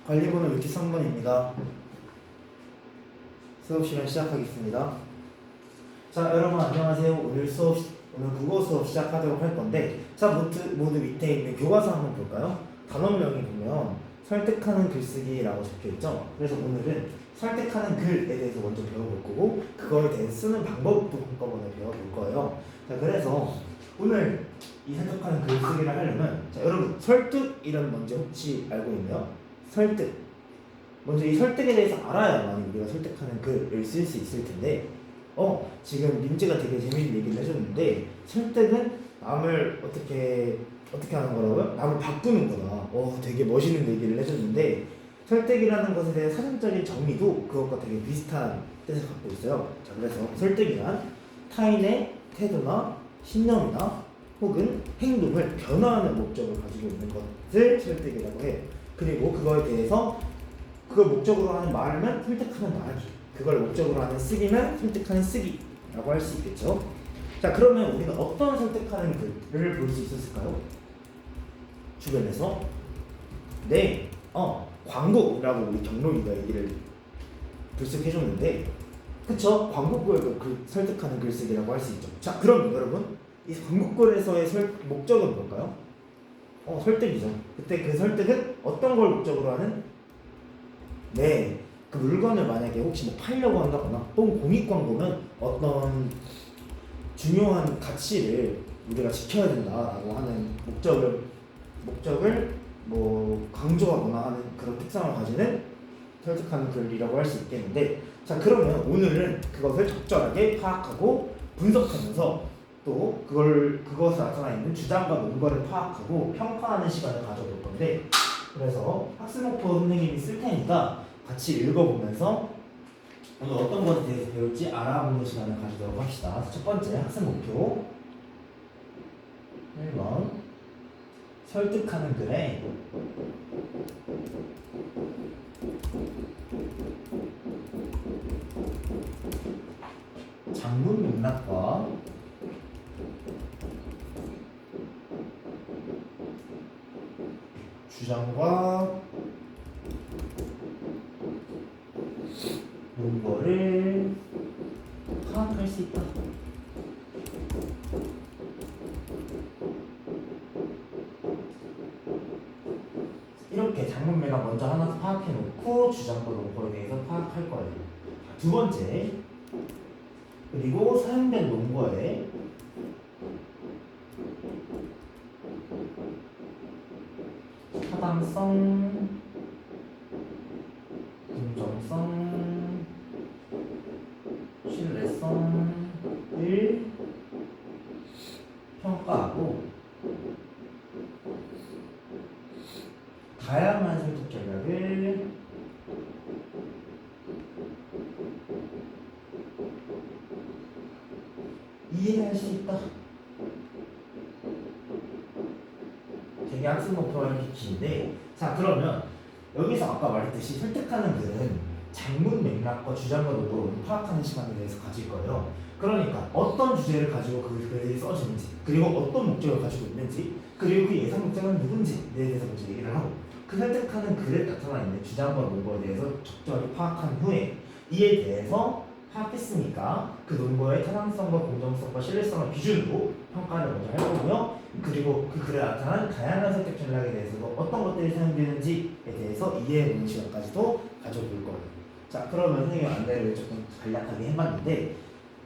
관리번호 63번입니다. 수업 시간 시작하겠습니다. 자, 여러분 안녕하세요. 오늘 국어 수업 시작하도록 할 건데, 자, 모두 밑에 있는 교과서 한번 볼까요? 단원명이 보면 설득하는 글쓰기라고 적혀있죠. 그래서 오늘은 설득하는 글에 대해서 먼저 배워볼 거고, 그거에 대해서 쓰는 방법도 한꺼번에 배워볼 거예요. 자, 그래서 오늘 이 설득하는 글쓰기를 하려면, 자, 여러분 설득이란 뭔지 혹시 알고 있나요? 설득. 먼저 이 설득에 대해서 알아야만 우리가 설득하는 글을 쓸 수 있을 텐데, 지금 민지가 되게 재밌는 얘기를 해줬는데, 설득은 남을 어떻게 하는 거라고요? 남을 바꾸는 거다. 되게 멋있는 얘기를 해줬는데, 설득이라는 것에 대한 사전적인 정의도 그것과 되게 비슷한 뜻을 갖고 있어요. 자, 그래서 설득이란 타인의 태도나 신념이나 혹은 행동을 변화하는 목적을 가지고 있는 것을 설득이라고 해요. 그리고 그거에 대해서 그걸 목적으로 하는 말은 설득하는 말이기, 그걸 목적으로 하는 쓰기는 설득하는 쓰기라고 할 수 있겠죠. 자, 그러면 우리는 어떤 설득하는 글을 볼 수 있었을까요? 주변에서 네, 광고라고 우리 경록이가 얘기를 불쑥 해줬는데, 그쵸? 광고글도 설득하는 글쓰기라고 할 수 있죠. 자, 그럼 여러분 이 광고글에서의 목적은 뭘까요? 설득이죠. 그때 그 설득은 어떤 걸 목적으로 하는? 네, 그 물건을 만약에 혹시 뭐 팔려고 한다거나 또는 공익 광고는 어떤 중요한 가치를 우리가 지켜야 된다라고 하는 목적을 뭐 강조하거나 하는 그런 특성을 가지는 설득하는 글이라고 할 수 있겠는데, 자, 그러면 오늘은 그것을 적절하게 파악하고 분석하면서 또 그것에 나타나 있는 주장과 논거를 파악하고 평가하는 시간을 가져볼 건데, 그래서 학습 목표 선생님이 쓸 테니까 같이 읽어보면서 오늘 어떤 것에 대해서 배울지 알아보는 시간을 가지도록 합시다. 첫 번째 학습 목표 1번, 설득하는 글에 장문 맥락과 주장과 논거를 파악할 수 있다. 이렇게 장문 맥락 먼저 하나 파악해 놓고 주장과 논거에 대해서 파악할 거예요. 두 번째, 그리고 사용된 논거에 타당성, 공정성, 신뢰성을 평가하고 다양한 설득 전략을 이해할 수 있다. 되게 학습 목표가 이렇게 긴데, 자, 그러면 여기서 아까 말했듯이 설득하는 글은 장문 맥락과 주장과 논거를 파악하는 시간에 대해서 가질 거예요. 그러니까 어떤 주제를 가지고 그 글이 써지는지, 그리고 어떤 목적을 가지고 있는지, 그리고 그 예상 목적은 누군지에 대해서 먼저 얘기를 하고, 그 설득하는 글에 나타나 있는 주장과 논거에 대해서 적절히 파악한 후에 이에 대해서 파악했으니까 그 논거의 타당성과 공정성과 신뢰성을 기준으로 평가를 먼저 할 거고요. 그리고 그 글에 나타난 다양한 설득 전략에 대해서도 어떤 것들이 사용되는지에 대해서 이해해보는 시간까지도 가져볼 거예요. 자, 그러면 선생님 안내를 조금 간략하게 해봤는데,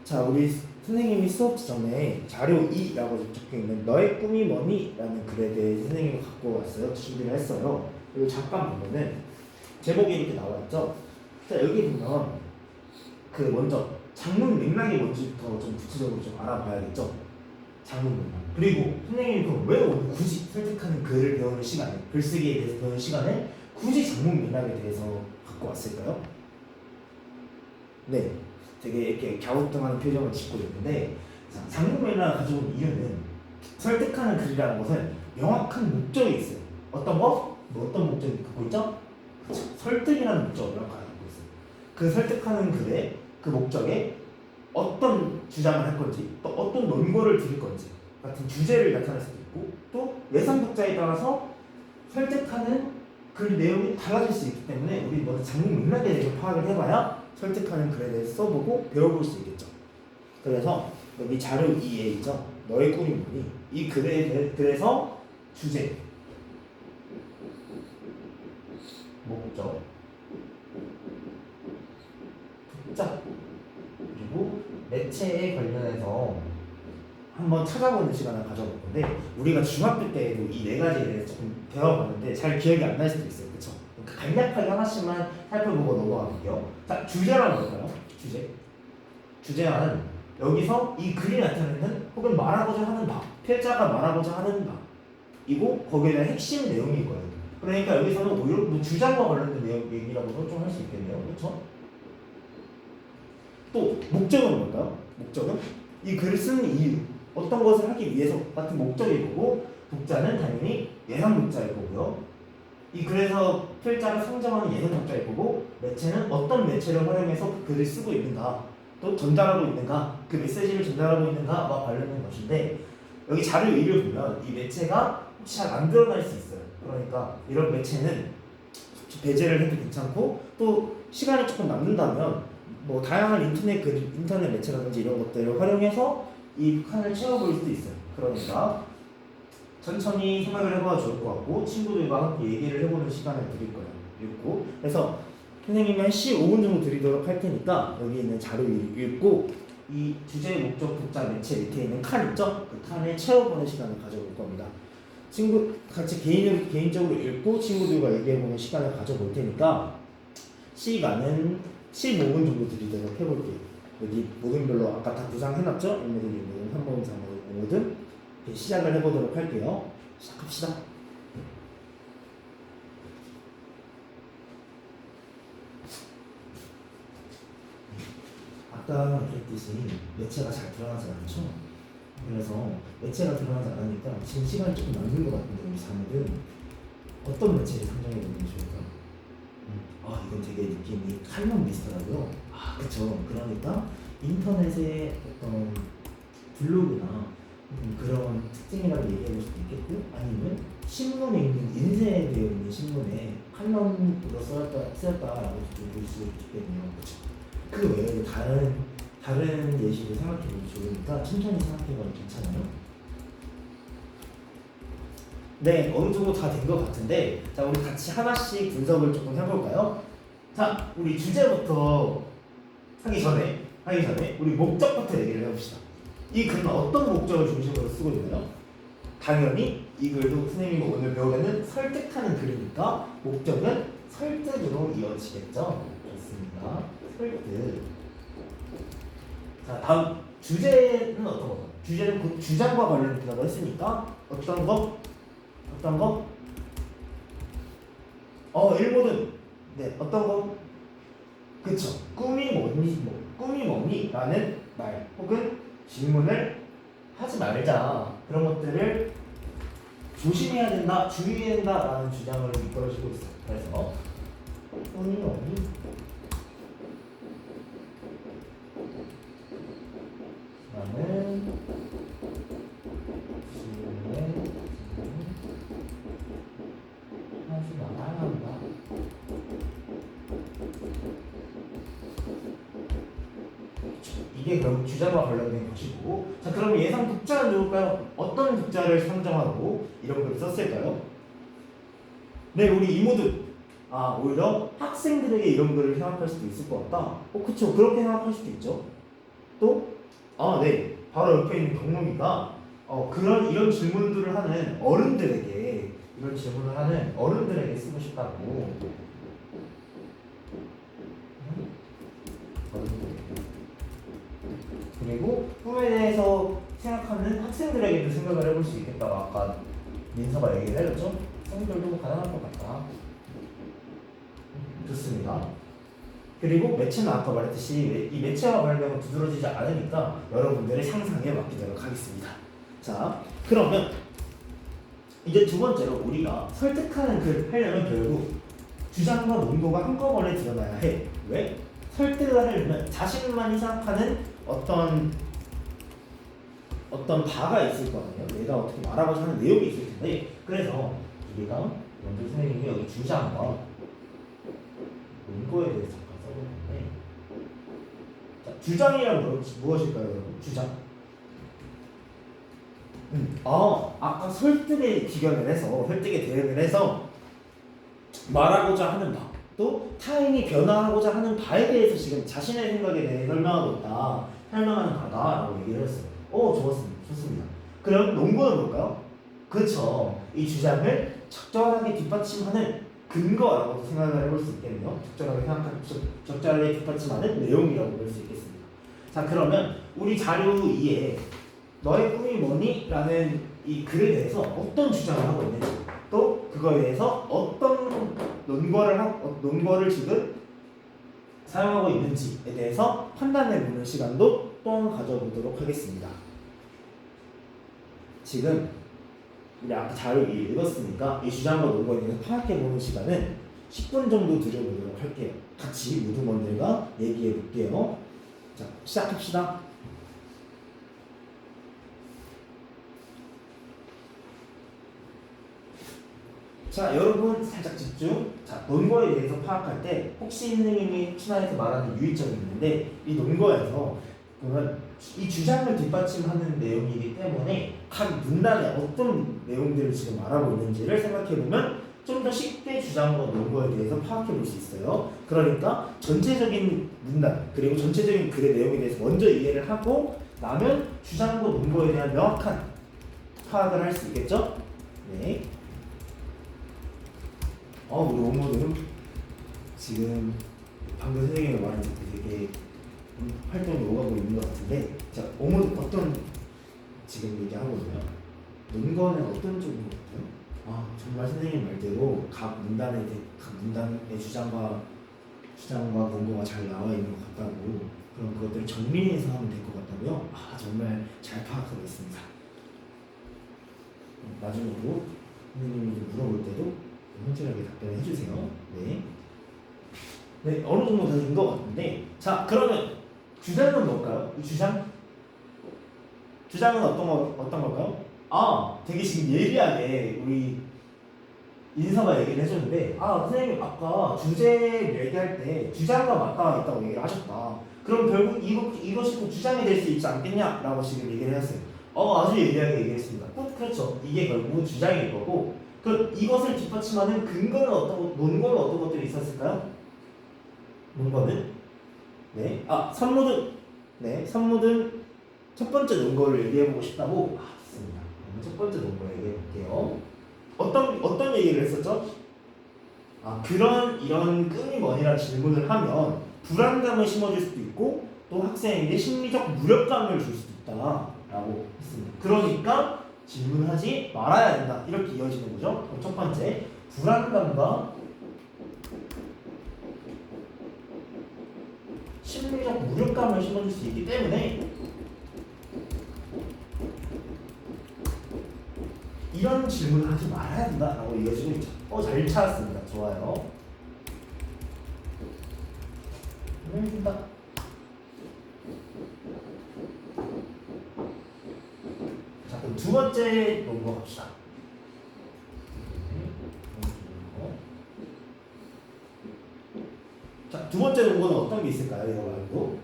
자, 우리 선생님이 수업 전에 자료 2라고 적혀있는 너의 꿈이 뭐니? 라는 글에 대해 선생님이 갖고 왔어요. 준비를 했어요. 그리고 잠깐 보면은 제목이 이렇게 나와있죠. 자, 여기 보면 그 먼저 장문 맥락이 뭔지부터 좀 구체적으로 좀 알아봐야겠죠. 장문 맥락. 그리고 선생님이 그럼 왜 오늘 굳이 설득하는 글을 배우는 시간에, 글쓰기에 대해서 배우는 시간에 굳이 장문 맥락에 대해서 갖고 왔을까요? 네, 되게 이렇게 갸우뚱하는 표정을 짓고 있는데, 장문 맥락을 가지고 온 이유는 설득하는 글이라는 것은 명확한 목적이 있어요. 어떤 거? 어떤 목적이 갖고 있죠? 그쵸. 설득이라는 목적을 명확하게 갖고 있어요. 그 설득하는 글에 그 목적에 어떤 주장을 할 건지, 또 어떤 논거를 드릴 건지 같은 주제를 나타낼 수도 있고, 또 예상 독자에 따라서 설득하는 글 내용이 달라질 수 있기 때문에 우리 먼저 장면 맥락에 대해서 파악을 해봐야 설득하는 글에 대해서 써보고 배워볼 수 있겠죠. 그래서 여기 자료 2에 있죠. 너의 꿈이 뭐니? 이 글에서 주제, 목적, 독자, 그리고 매체에 관련해서 한번 찾아보는 시간을 가져볼 건데 우리가 중학교 때에도 이 네 가지에 대해서 조금 배워봤는데 잘 기억이 안 날 수도 있어요. 그쵸? 그러니까 간략하게 하나씩만 살펴보고 넘어가볼게요. 자, 주제란 뭘까요? 주제란 여기서 이 글이 나타내는 혹은 말하고자 하는 바, 필자가 말하고자 하는 바 이고 거기에 대한 핵심 내용인 거예요. 그러니까 여기서는 오히려 뭐 주장과 관련된 내용 얘기라고도 좀 할 수 있겠네요. 그렇죠? 또 목적은 뭘까요? 목적은 이 글을 쓰는 이유, 어떤 것을 하기 위해서 같은 목적일 거고 독자는 당연히 예상 독자일 거고요. 이 글에서 필자가 상정하는 예상 독자일 거고 매체는 어떤 매체를 활용해서 그 글을 쓰고 있는가 또 전달하고 있는가 그 메시지를 전달하고 있는가와 관련된 것인데 여기 자료 2를 보면 이 매체가 혹시 잘 안 드러날 수 있어요. 그러니까 이런 매체는 배제를 해도 괜찮고 또 시간이 조금 남는다면 뭐 다양한 인터넷 매체라든지 이런 것들을 활용해서 이 칸을 채워볼 수도 있어요. 그러니까 천천히 생각을 해봐도 좋을 것 같고 친구들과 함께 얘기를 해보는 시간을 드릴 거예요. 읽고 그래서 선생님이 한 15분 정도 드리도록 할 테니까 여기 있는 자료를 읽고 이 주제, 목적, 독자, 매체 밑에 있는 칸 있죠? 그 칸을 채워보는 시간을 가져볼 겁니다. 친구 같이 개인적으로 읽고 친구들과 얘기해보는 시간을 가져볼 테니까 시간은 15분 정도 드리도록 해볼게요. 여기 모든별로 아까 다 구상해놨죠? 1모든, 2모든, 3모든, 4모든, 5모든 시작을 해보도록 할게요. 시작합시다. 아까 그랬듯이 매체가 잘 드러나지 않죠? 그래서 매체가 드러나지 않으니까 지금 시간이 조금 남는 것 같은데 우리 사람들은 어떤 매체를 상정해보는 게 좋을까? 이건 되게 느낌이 칼럼 비슷하더라고요. 그쵸. 그러니까 인터넷의 어떤 블로그나 그런 특징이라고 얘기해볼 수도 있겠고 아니면 신문에 있는 인쇄되어 있는 신문에 칼럼으로 쓰였다라고 볼 수 있겠네요. 그쵸. 그 외에도 다른 예시를 생각해보면 좋으니까 천천히 생각해봐도 괜찮아요. 네, 어느 정도 다 된 것 같은데 자 우리 같이 하나씩 분석을 조금 해볼까요? 자, 우리 주제부터 하기 전에 우리 목적부터 얘기를 해봅시다. 이 글은 어떤 목적을 중심으로 쓰고 있나요? 당연히 이 글도 선생님이 오늘 배우려는 설득하는 글이니까 목적은 설득으로 이어지겠죠. 좋습니다. 설득. 자, 다음 주제는 어떤 거죠? 주제는 곧 주장과 관련된다고 했으니까 어떤 거? 일모든 네, 어떤 거? 그쵸. 꿈이 뭐니? 라는 말 혹은 질문을 하지 말자. 그런 것들을 조심해야 된다, 주의해야 된다 라는 주장으로 이끌어지고 있어요. 그래서 꿈이 뭐니? 라는 질문에 하지 말아야 한다. 이게 그럼 주자와 관련된 것이고 자 그럼 예상 독자는 누굴까요? 어떤 독자를 상정하고 이런 글을 썼을까요? 네 우리 이모들 오히려 학생들에게 이런 글을 생각할 수도 있을 것 같다. 그쵸 그렇게 생각할 수도 있죠. 또 네 바로 옆에 있는 경록이가 이런 질문들을 하는 어른들에게 쓰고 싶다고 그리고 꿈에 대해서 생각하는 학생들에게도 생각을 해볼 수 있겠다고 아까 민서가 얘기를 해줬죠? 학생들도 가능할 것 같다. 좋습니다. 그리고 매체는 아까 말했듯이 이 매체와 관련된 두드러지지 않으니까 여러분들의 상상에 맡기도록 하겠습니다. 자, 그러면 이제 두 번째로 우리가 설득하는 글을 하려면 결국 주장과 논도가 한꺼번에 드러나야 해. 왜? 설득을 하려면 자신만이 생각하는 어떤 바가 있을 거 아니에요. 내가 어떻게 말하고자 하는 내용이 있을 텐데 그래서 우리가 먼저 선생님이 여기 주장과 논거에 대해서 잠깐 써보는데, 자, 주장이란 무엇일까요, 여러분? 주장. 아까 설득에 기견을 해서, 설득에 대응을 해서 말하고자 하는 바, 또 타인이 변화하고자 하는 바에 대해서 지금 자신의 생각에 대해 설명하고 있다, 설명하는 바다라고 얘기를 했어요. 좋습니다. 그럼 논거는 뭘까요? 그렇죠. 이 주장을 적절하게 뒷받침하는 근거라고 생각을 해볼 수 있겠네요. 적절하게 뒷받침하는 내용이라고 볼 수 있겠습니다. 자, 그러면 우리 자료 2에 너의 꿈이 뭐니? 라는 이 글에 대해서 어떤 주장을 하고 있는지, 또 그거에 대해서 어떤 논거를 지금 사용하고 있는지에 대해서 판단해보는 시간도 또 가져보도록 하겠습니다. 지금 우리 아까 자료 읽었으니까 이 주장과 논거에 대해서 파악해보는 시간은 10분 정도 들여보도록 할게요. 같이 모두먼들과 얘기해볼게요. 자, 시작합시다. 자, 여러분 살짝 집중. 자, 논거에 대해서 파악할 때 혹시 선생님이 추나에서 말하는 유의점이 있는데, 이 논거에서 보면 이 주장을 뒷받침하는 내용이기 때문에 각 문단에 어떤 내용들을 지금 말하고 있는지를 생각해보면 좀 더 쉽게 주장과 논거에 대해서 파악해볼 수 있어요. 그러니까 전체적인 문단 그리고 전체적인 글의 내용에 대해서 먼저 이해를 하고 나면 주장과 논거에 대한 명확한 파악을 할 수 있겠죠? 네. 우리 오모들은 지금 방금 선생님이 말한 되게 활동이 오가고 있는 것 같은데, 자, 오모들 어떤 지금 얘기하고 있나요? 논거는 어떤 쪽인 것 같아요? 정말 선생님 말대로 각 문단의 주장과 논거가 잘 나와 있는 것 같다고, 그럼 그것들을 정리해서 하면 될 것 같다고요? 정말 잘 파악하고 있습니다. 나중에도 선생님이 물어볼 때도 현실하게 답변해 주세요. 네. 네, 어느 정도 다 된 것 같은데, 자, 그러면 주장은 뭘까요? 이 주장? 주장은 어떤 걸까요? 되게 지금 예리하게 우리 인서가 얘기를 해줬는데, 선생님 아까 주제 얘기할 때 주장과 맞닿아 있다고 얘기를 하셨다. 그럼 결국 이것이 또 주장이 될 수 있지 않겠냐? 라고 지금 얘기를 했어요. 아주 예리하게 얘기했습니다. 그렇죠. 이게 결국은 주장일 거고, 그럼 이것을 뒷받침하는 논거는 어떤 것들이 있었을까요? 논거는? 네. 선모든 첫 번째 논거를 얘기해보고 싶다고? 좋습니다. 첫 번째 논거 얘기해볼게요. 어떤 얘기를 했었죠? 이런 끈이 뭐니라는 질문을 하면 불안감을 심어줄 수도 있고, 또 학생에게 심리적 무력감을 줄 수도 있다라고 했습니다. 그러니까 질문하지 말아야 된다, 이렇게 이어지는 거죠. 그럼 첫 번째, 불안감과 심리적 무력감을 심어줄 수 있기 때문에 이런 질문을 하지 말아야 된다라고 이어지고 있죠. 잘 찾았습니다. 좋아요. 준다. 자, 그럼 두 번째 논거 갑시다. 자, 두 번째 논거는 어떤 게 있을까요? 이거 말고.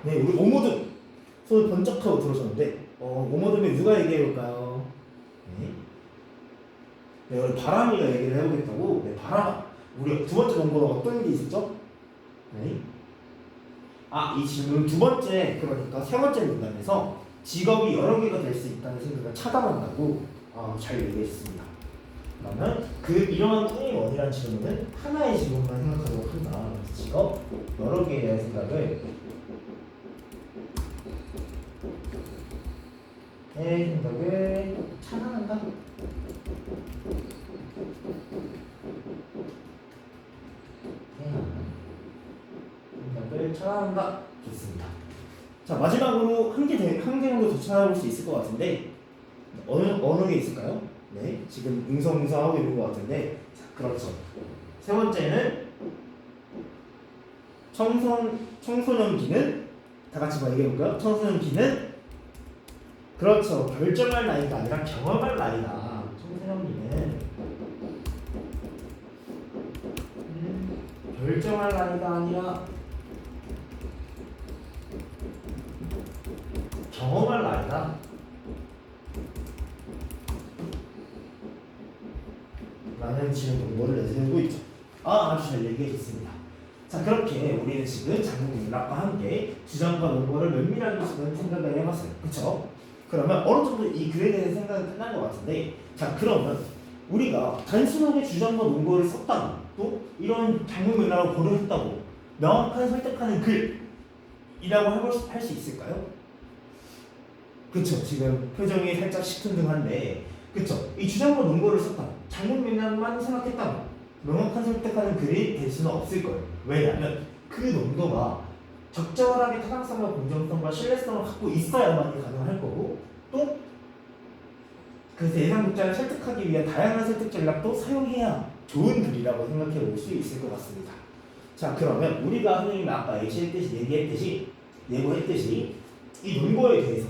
네, 우리 오모듬 손을 번쩍하고 들어섰는데, 오모듬에 누가 얘기해볼까요? 네, 우리 바람이가 얘기를 해보겠다고. 네, 바람. 우리 두 번째 논거는 어떤 게 있었죠? 네. 이 질문 두 번째, 그러니까 세 번째 문단에서 직업이 여러 개가 될 수 있다는 생각을 차단한다고 잘 얘기했습니다. 그러면 이러한 꿈이 뭐니라는 질문은 하나의 질문만 생각하도록 한다. 직업 여러 개에 대한 생각을 차단한다. 생각을 차단한다. 좋습니다. 자, 마지막으로 한 개 정도 더 찾아볼 수 있을 것 같은데, 어느 게 있을까요? 네, 지금 웅성웅성하고 있는 것 같은데, 자, 그렇죠. 세 번째는 청소년기는, 다 같이 얘기해볼까요? 청소년기는, 그렇죠, 결정할 나이가 아니라 경험할 나이다. 청소년기는 결정할 나이가 아니라 경험할 나이다 라는 지금 논거를 내세우고 있죠. 아주 잘 얘기해 줬습니다. 자, 그렇게 우리는 지금 장문문학과 함께 주장과 논거를 면밀하게 지금 생각을 해봤어요. 그쵸? 그러면 어느 정도 이 글에 대해서 생각이 끝난 것 같은데, 자, 그러면 우리가 단순하게 주장과 논거를 썼다고, 또 이런 장문문학을 고려했다고 명확하게 설득하는 글이라고 할 수 있을까요? 그쵸? 지금 표정이 살짝 시큰둥한데, 그쵸? 이 주장과 논거를 썼다, 장문문학만 생각했다고 명확한 설득하는 글이 될 수는 없을 거예요. 왜냐하면 그 논거가 적절하게 타당성과 공정성과 신뢰성을 갖고 있어야만이 가능할 거고, 또 그래서 예상 독자를 설득하기 위한 다양한 설득 전략도 사용해야 좋은 글이라고 생각해 볼 수 있을 것 같습니다. 자, 그러면 우리가 선생님이 아까 예고했듯이 이 논거에 대해서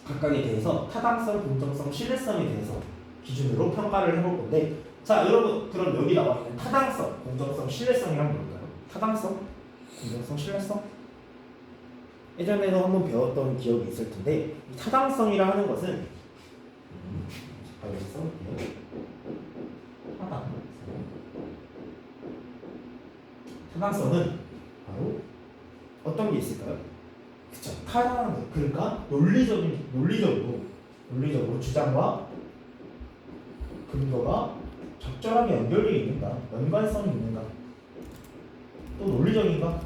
각각에 대해서 타당성, 공정성, 신뢰성에 대해서 기준으로 평가를 해볼 건데, 자, 여러분, 그럼 여기 나와 있는 타당성, 공정성, 신뢰성이란 뭘까요? 타당성, 공정성, 신뢰성? 예전에도 한번 배웠던 기억이 있을 텐데, 이 타당성이라 하는 것은 타당성은 바로 어떤 게 있을까요? 그쵸? 그러니까 논리적으로 주장과 근거가 적절하게 연결되어 있는가, 연관성이 있는가, 또 논리적인가,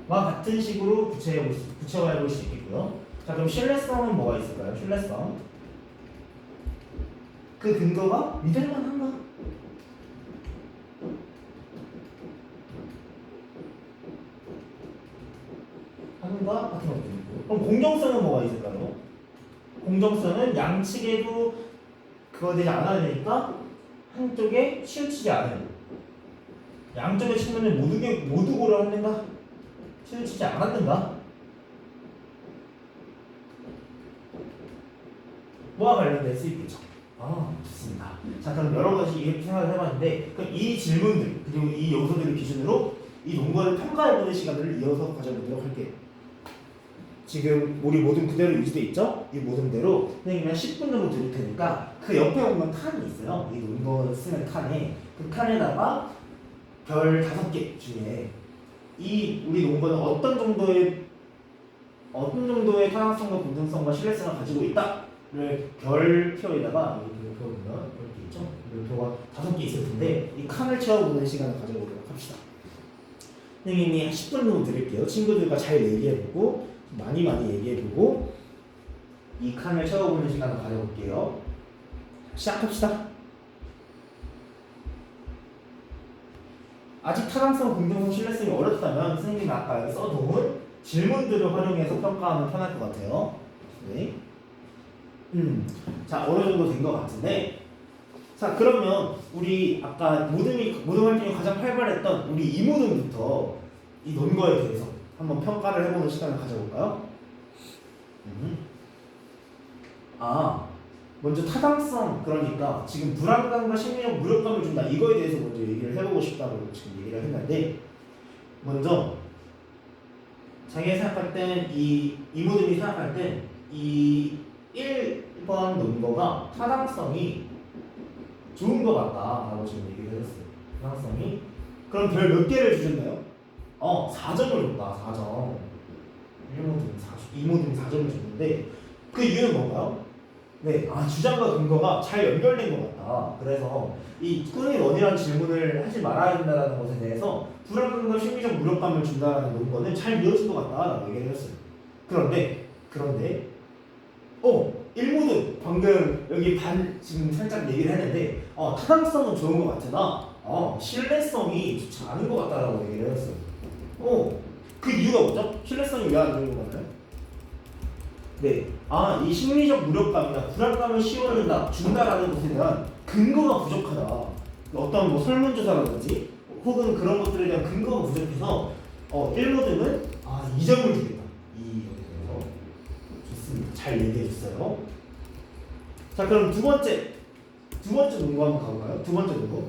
와 같은 식으로 구체화해 볼 수 있겠고요. 자, 그럼 신뢰성은 뭐가 있을까요? 신뢰성, 그 근거가 믿을만한가? 하는가 같은 것도 있고. 그럼 공정성은 뭐가 있을까요? 공정성은 양측에도 그거 되지 않아야 되니까 한쪽에 치우치지 않아요. 양쪽의 측면을 모두 고려하는가? 치우치지 않았는가? 뭐와 관련된 수입이죠. 좋습니다. 자, 그럼 여러 가지 이렇게 생각을 해봤는데, 그럼 이 질문들 그리고 이 요소들을 기준으로 이 논거를 평가해보는 시간을 이어서 가져보도록 할게요. 지금 우리 모든 그대로 유지돼 있죠? 이 모든대로 선생님이 한 10분 정도 드릴 테니까 그 옆에 보면 칸이 있어요. 이 논거 쓰는 칸에, 그 칸에다가 별 5개 중에 이 우리 논거는 어떤 정도의 타당성과 공정성과 신뢰성을 가지고 있다를 별표에다가 이렇게 보면 이렇게 있죠? 별표가 5개 있을 텐데 이 칸을 채워보는 시간을 가져보도록 합시다. 선생님이 한 10분 정도 드릴게요. 친구들과 잘 얘기해보고 많이 얘기해보고 이 칸을 채워보는 시간을 가져볼게요. 시작합시다. 아직 타당성, 공정성, 신뢰성이 어렵다면 선생님이 아까 여기 써놓은 질문들을 활용해서 평가하면 편할 것 같아요. 네. 자, 어느 정도 된 것 같은데, 자, 그러면 우리 아까 모든 활동이 가장 활발했던 우리 이모등부터 이 논거에 대해서 한번 평가를 해보는 시간을 가져볼까요? 먼저 타당성, 그러니까 지금 불안감과 심리적 무력감을 준다, 이거에 대해서 먼저 얘기를 해보고 싶다고 지금 얘기를 했는데, 먼저 자기가 생각할 땐 이모들이 생각할 땐 이 1번 논거가 타당성이 좋은 것 같다라고 지금 얘기를 해줬어요. 타당성이. 그럼 별 몇 개를 주셨나요? 4점을 줬다. 4점. 2모든 4점을 줬는데 그 이유는 뭔가요? 네, 주장과 근거가 잘 연결된 것 같다. 그래서 이 꾸준히 원이라는 질문을 하지 말아야 된다는 것에 대해서 불안감과 심리적 무력감을 준다는 논거는 잘 이어진 것 같다라고 얘기를 했어요. 그런데 1모든 방금 여기 지금 살짝 얘기를 했는데 타당성은 좋은 것 같으나 신뢰성이 좋지 않은 것 같다라고 얘기를 했어요. 그 이유가 뭐죠? 신뢰성이 왜 안 좋은 것 같나요? 네, 이 심리적 무력감이나 불안감을 준다라는 것에 대한 근거가 부족하다. 어떤 뭐 설문조사라든지 혹은 그런 것들에 대한 근거가 부족해서 1모등은 2점을 주겠다. 좋습니다. 잘 얘기해 줬어요. 자, 그럼 두 번째 두 번째 논거 한번 가볼까요? 두 번째 논거.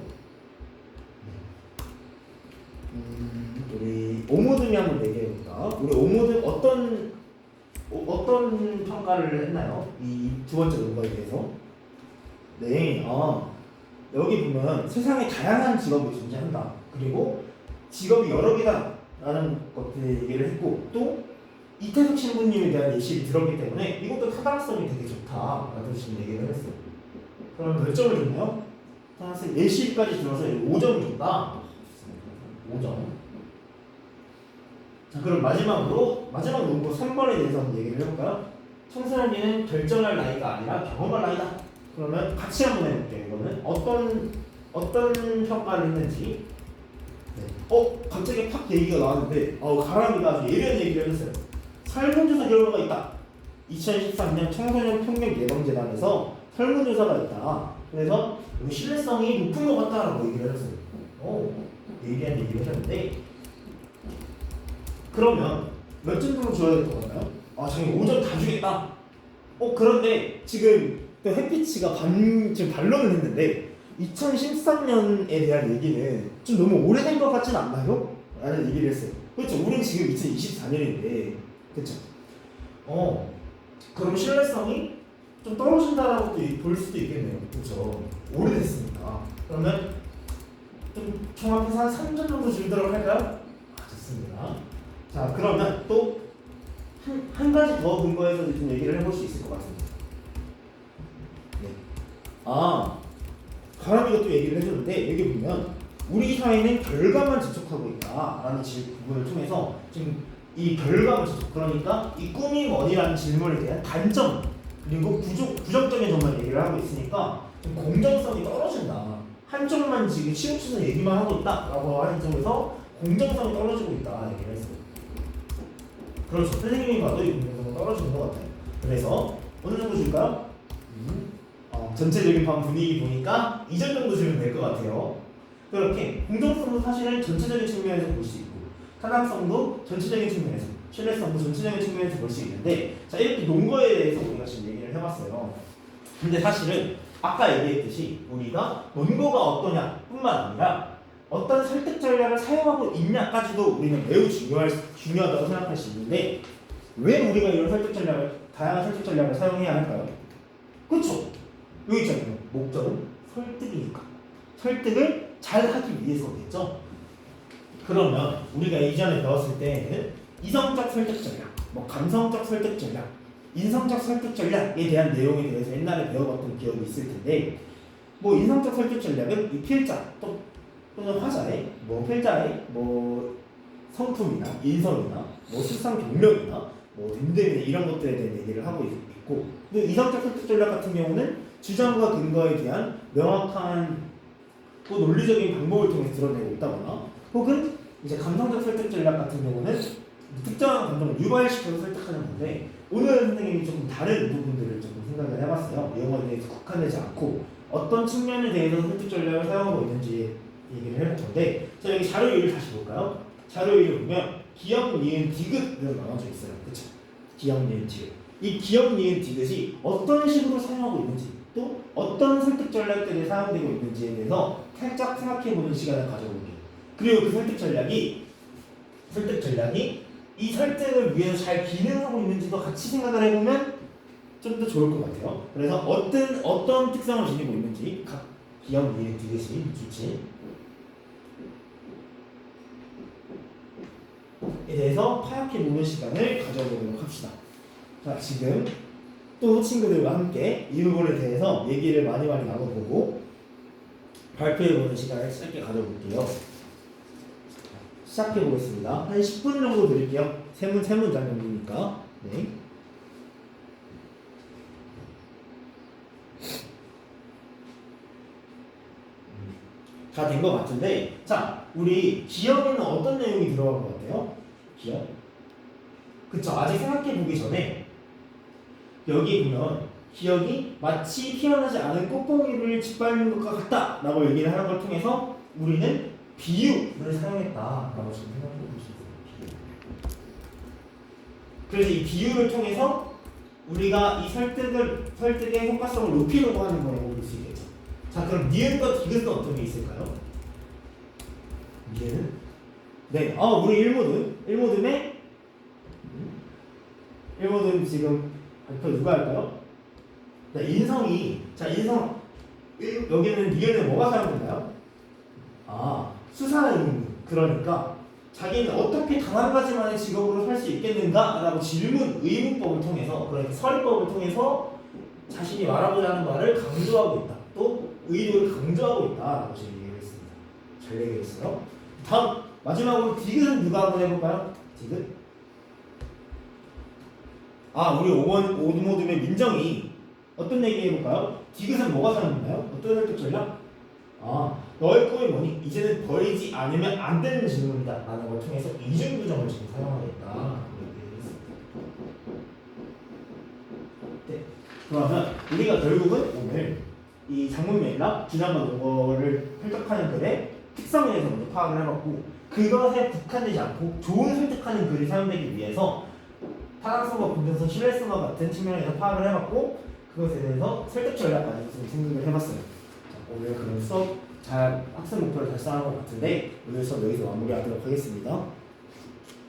우리 오모등이 한번 얘기해볼까? 우리 오모등 어떤 평가를 했나요? 이 두 번째 논거에 대해서. 네, 여기 보면 세상에 다양한 직업이 존재한다. 그리고 직업이 여러 개다라는 것들 얘기를 했고, 또 이태석 신부님에 대한 예시를 들었기 때문에 이것도 타당성이 되게 좋다라고 지금 얘기를 했어요. 그럼 몇 점을 줬나요? 타당성 예시까지 들어서 5점을 줬다. 5점. 자, 그럼 마지막 논거 3번에 대해서 한번 얘기를 해볼까요? 청소년기는 결정할 나이가 아니라 경험할 나이다. 그러면 같이 한번 해볼게요. 이거는 어떤 평가를 했는지. 네. 갑자기 팍 얘기가 나왔는데 가람이가 아주 예리한 얘기를 했어요. 설문조사 결과가 있다. 2013년 청소년 폭력 예방재단에서 설문조사가 있다. 그래서 신뢰성이 높은 것 같다라고 얘기를 했어요. 예리한 얘기를 하셨는데, 그러면 몇 점 정도 줘야 될 것 같나요? 자기 5점 다 주겠다. 그런데 지금 또 햇빛이가 지금 반론을 했는데 2013년에 대한 얘기는 좀 너무 오래된 것 같진 않나요? 라는 얘기를 했어요. 그렇죠. 우린 지금 2024년인데, 그렇죠. 그럼 신뢰성이 좀 떨어진다라고 볼 수도 있겠네요. 그렇죠. 오래됐으니까. 그러면 좀 종합해서 한 3점 정도 주도록 할까요? 좋습니다. 자, 그러면 또 한 가지 더 근거해서 좀 얘기를 해볼 수 있을 것 같습니다. 네. 가람이가 또 얘기를 해줬는데, 여기 보면 우리 사회는 결과만 지촉하고 있다라는 부분을 통해서 지금 이 결과만 지촉, 그러니까 이 꿈이 뭐니라는 질문에 대한 단점 그리고 부정적인 점만 얘기를 하고 있으니까 좀 공정성이 떨어진다. 한쪽만 지금 치우쳐서 얘기만 하고 있다라고 하는 점에서 공정성이 떨어지고 있다 얘기를 했어요. 그렇죠. 선생님이 봐도 이 공정성은 떨어지는 것 같아요. 그래서 어느 정도 줄까요? 전체적인 방 분위기 보니까 2점 정도 주면 될 것 같아요. 그렇게 공정성도 사실은 전체적인 측면에서 볼 수 있고, 타당성도 전체적인 측면에서, 신뢰성도 전체적인 측면에서 볼 수 있는데, 자, 이렇게 논거에 대해서 우리가 지금 얘기를 해봤어요. 근데 사실은 아까 얘기했듯이 우리가 논거가 어떠냐 뿐만 아니라 어떤 설득 전략을 사용하고 있냐까지도 우리는 매우 중요하다고 생각할 수 있는데, 왜 우리가 이런 다양한 설득 전략을 사용해야 할까요? 그렇죠. 여기 있잖아요. 목적은 설득이니까. 설득을 잘 하기 위해서겠죠. 그러면 우리가 이전에 배웠을 때는 이성적 설득 전략, 감성적 설득 전략, 인성적 설득 전략에 대한 내용에 대해서 옛날에 배워봤던 기억이 있을 텐데, 인성적 설득 전략은 이 필자 또는 화자의 필자의 성품이나 인성이나 수상 경력이나 등등 이런 것들에 대한 얘기를 하고 있고, 또 이성적 설득 전략 같은 경우는 주장과 근거에 대한 명확한 또 논리적인 방법을 통해 드러내고 있다거나, 혹은 이제 감성적 설득 전략 같은 경우는 특정한 감정을 유발시켜서 설득하는 건데, 오늘 선생님이 조금 다른 부분들을 조금 생각을 해봤어요. 이거에 대해서 국한되지 않고 어떤 측면에 대해서 설득 전략을 사용하고 있는지 얘기를 해볼 건데, 자, 여기 자료 1을 다시 볼까요? 자료 1을 보면 기역, 니은, 디귿으로 나눠져 있어요. 그쵸? 기역, 니은, 디귿. 이 기역, 니은, 디귿이 어떤 식으로 사용하고 있는지, 또 어떤 설득 전략들이 사용되고 있는지에 대해서 살짝 생각해보는 시간을 가져볼게요. 그리고 그 설득 전략이 이 설득을 위해서 잘 기능하고 있는지도 같이 생각을 해보면 좀 더 좋을 것 같아요. 그래서 어떤 특성을 지니고 있는지 각 기역, 니은, 디귿이 주체에 대해서 파악해보는 시간을 가져보도록 합시다. 자, 지금 또 친구들과 함께 이 부분에 대해서 얘기를 많이 나눠보고 발표해보는 시간을 짧게 가져볼게요. 시작해보겠습니다. 한 10분 정도 드릴게요. 세 문장 정도니까. 네. 다 된 것 같은데, 자, 우리 기억에는 어떤 내용이 들어간 것 같아요? 기억? 그쵸. 아직 생각해보기 전에 여기 보면 기억이 마치 피어나지 않은 꽃봉이를 짓밟는 것과 같다 라고 얘기를 하는 걸 통해서 우리는 비유를 사용했다라고 지금 생각해볼 수 있어요. 그래서 이 비유를 통해서 우리가 이 설득의 효과성을 높이려고 하는 거라고 볼 수 있겠죠. 자, 그럼 니은과 디귿은 어떤 게 있을까요? 니은? 네, 우리 1모듬 지금 발표 누가 할까요? 네, 인성이, 자, 여기는 니은에 뭐가 사용된가요? 수사 의문. 그러니까 자기는 어떻게 단 한 가지만의 직업으로 살 수 있겠는가? 라고 의문법을 통해서, 그러니까 서리법을 통해서 자신이 말하고자 하는 말을 강조하고 있다. 또 의도를 강조하고 있다. 라고 지금 얘기를 했습니다. 잘 얘기했어요. 다음, 마지막으로 디귿은 누가 한번 해볼까요? 디귿? 우리 오모듬의 민정이 어떤 얘기 해볼까요? 디귿은 뭐가 사용되나요? 어떤 혈족 전략? 너의 꿈이 뭐니? 이제는 버리지 않으면 안 되는 질문이다 라는 걸 통해서 이중부정을 지금 사용하겠다. 네. 그러면 우리가 결국은 오늘 이 장문맥락, 기나마 논거를 획득하는 글의 특성에 대해서 먼저 파악을 해봤고, 그것에 국한되지 않고 좋은 설득하는 글이 사용되기 위해서 타당성과 공정성, 신뢰성과 같은 측면에서 파악을 해봤고, 그것에 대해서 설득 전략까지 생각을 해봤어요. 자, 오늘 그런 수업 잘 학습 목표를 달성한 것 같은데 오늘 수업 여기서 마무리하도록 하겠습니다.